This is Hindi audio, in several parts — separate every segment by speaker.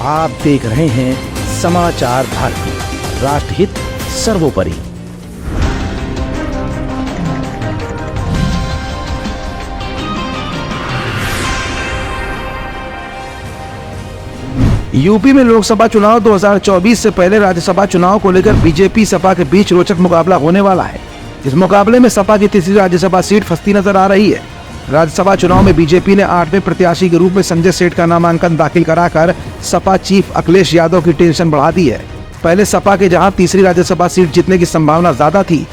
Speaker 1: आप देख रहे हैं समाचार भारती, राष्ट्रहित सर्वोपरि। यूपी में लोकसभा चुनाव 2024 से पहले राज्यसभा चुनाव को लेकर बीजेपी सपा के बीच रोचक मुकाबला होने वाला है। इस मुकाबले में सपा की तीसरी राज्यसभा सीट फंसती नजर आ रही है। राज्यसभा चुनाव में बीजेपी ने 8वें प्रत्याशी के रूप में संजय सेठ का नामांकन दाखिल कराकर सपा चीफ अखिलेश यादव की टेंशन बढ़ा दी है। पहले सपा के जहां तीसरी राज्यसभा सीट जीतने की संभावना ज्यादा थी,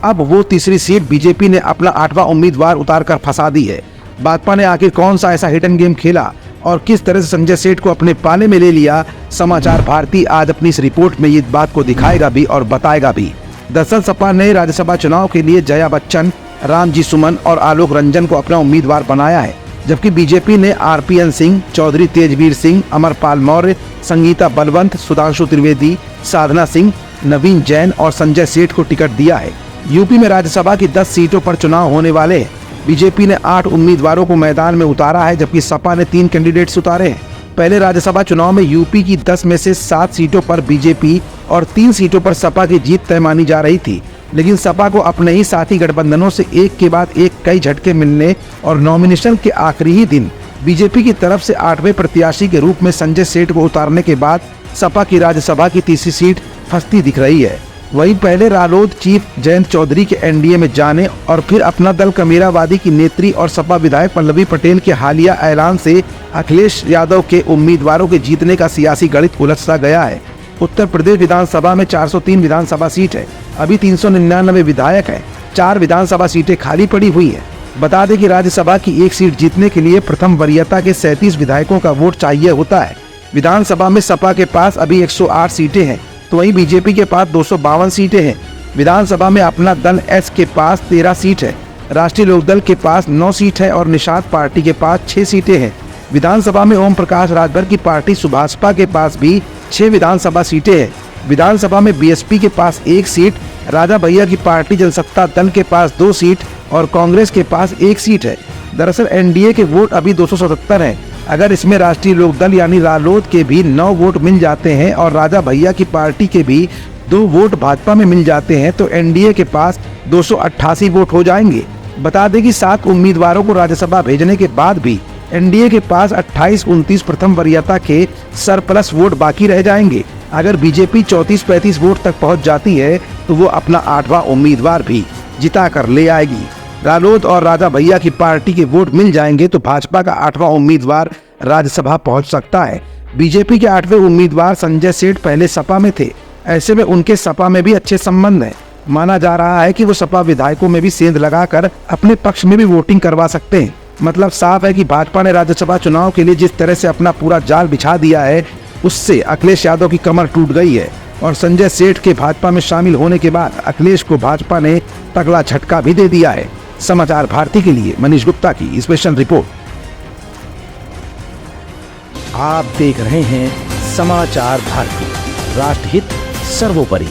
Speaker 1: अब वो तीसरी सीट बीजेपी ने अपना 8वां उम्मीदवार उतारकर फंसा दी है। भाजपा ने आखिर कौन सा ऐसा हिडन गेम खेला और किस तरह से संजय सेठ को अपने पाले में ले लिया, समाचार भारती आज अपनी इस रिपोर्ट में ये बात को दिखाएगा भी और बताएगा भी। दरअसल सपा ने राज्यसभा चुनाव के लिए जया बच्चन, रामजी सुमन और आलोक रंजन को अपना उम्मीदवार बनाया है, जबकि बीजेपी ने आरपीएन सिंह, चौधरी तेजवीर सिंह, अमरपाल मौर्य, संगीता बलवंत, सुधांशु त्रिवेदी, साधना सिंह, नवीन जैन और संजय सेठ को टिकट दिया है। यूपी में राज्यसभा की 10 सीटों पर चुनाव होने वाले हैं। बीजेपी ने 8 उम्मीदवारों को मैदान में उतारा है, जबकि सपा ने 3 कैंडिडेट्स उतारे हैं। पहले राज्यसभा चुनाव में यूपी की 10 में से 7 सीटों पर बीजेपी और 3 सीटों पर सपा की जीत तय मानी जा रही थी, लेकिन सपा को अपने ही साथी गठबंधनों से एक के बाद एक कई झटके मिलने और नॉमिनेशन के आखिरी ही दिन बीजेपी की तरफ से 8वें प्रत्याशी के रूप में संजय सेठ को उतारने के बाद सपा की राज्यसभा की तीसरी सीट फंसती दिख रही है। वहीं पहले रालोद चीफ जयंत चौधरी के एनडीए में जाने और फिर अपना दल कमेरावादी की नेत्री और सपा विधायक पल्लवी पटेल के हालिया ऐलान से अखिलेश यादव के उम्मीदवारों के जीतने का सियासी गणित उलझता गया है। उत्तर प्रदेश विधानसभा में 403 विधानसभा सीट है, अभी 399 विधायक है, 4 विधानसभा सीटें खाली पड़ी हुई है। बता दें कि राज्यसभा की एक सीट जीतने के लिए प्रथम वरीयता के 37 विधायकों का वोट चाहिए होता है। विधानसभा में सपा के पास अभी 108 सीटें हैं, तो वहीं बीजेपी के पास 252 सीटें हैं। विधानसभा में अपना दल एस के पास 13 सीट है, राष्ट्रीय लोकदल के पास 9 सीट है और निषाद पार्टी के पास 6 सीटें हैं। विधानसभा में ओम प्रकाश राजभर की पार्टी सुभाषपा के पास भी 6 विधानसभा सीटें हैं। विधानसभा में बीएसपी के पास 1 सीट, राजा भैया की पार्टी जनसत्ता दल के पास 2 सीट और कांग्रेस के पास 1 सीट है। दरअसल एनडीए के वोट अभी 277 हैं। अगर इसमें राष्ट्रीय लोकदल यानी रालोद के भी 9 वोट मिल जाते हैं और राजा भैया की पार्टी के भी 2 वोट भाजपा में मिल जाते हैं तो एनडीए के पास 288 वोट हो जाएंगे। बता दें कि 7 उम्मीदवारों को राज्यसभा भेजने के बाद भी एनडीए के पास 28-29 प्रथम वरीयता के सरप्लस वोट बाकी रह जाएंगे। अगर बीजेपी 34-35 वोट तक पहुंच जाती है तो वो अपना 8वां उम्मीदवार भी जिता कर ले आएगी। रालोद और राजा भैया की पार्टी के वोट मिल जाएंगे तो भाजपा का 8वां उम्मीदवार राज्यसभा पहुंच सकता है। बीजेपी के 8वें उम्मीदवार संजय सेठ पहले सपा में थे, ऐसे में उनके सपा में भी अच्छे संबंध हैं। माना जा रहा है कि वो सपा विधायकों में भी सेंध लगाकर अपने पक्ष में भी वोटिंग करवा सकते हैं। मतलब साफ है कि भाजपा ने राज्यसभा चुनाव के लिए जिस तरह से अपना पूरा जाल बिछा दिया है, उससे अखिलेश यादव की कमर टूट गई है और संजय सेठ के भाजपा में शामिल होने के बाद अखिलेश को भाजपा ने तगड़ा झटका भी दे दिया है। समाचार भारती के लिए मनीष गुप्ता की स्पेशल रिपोर्ट। आप देख रहे हैं समाचार भारती, राष्ट्रहित सर्वोपरि।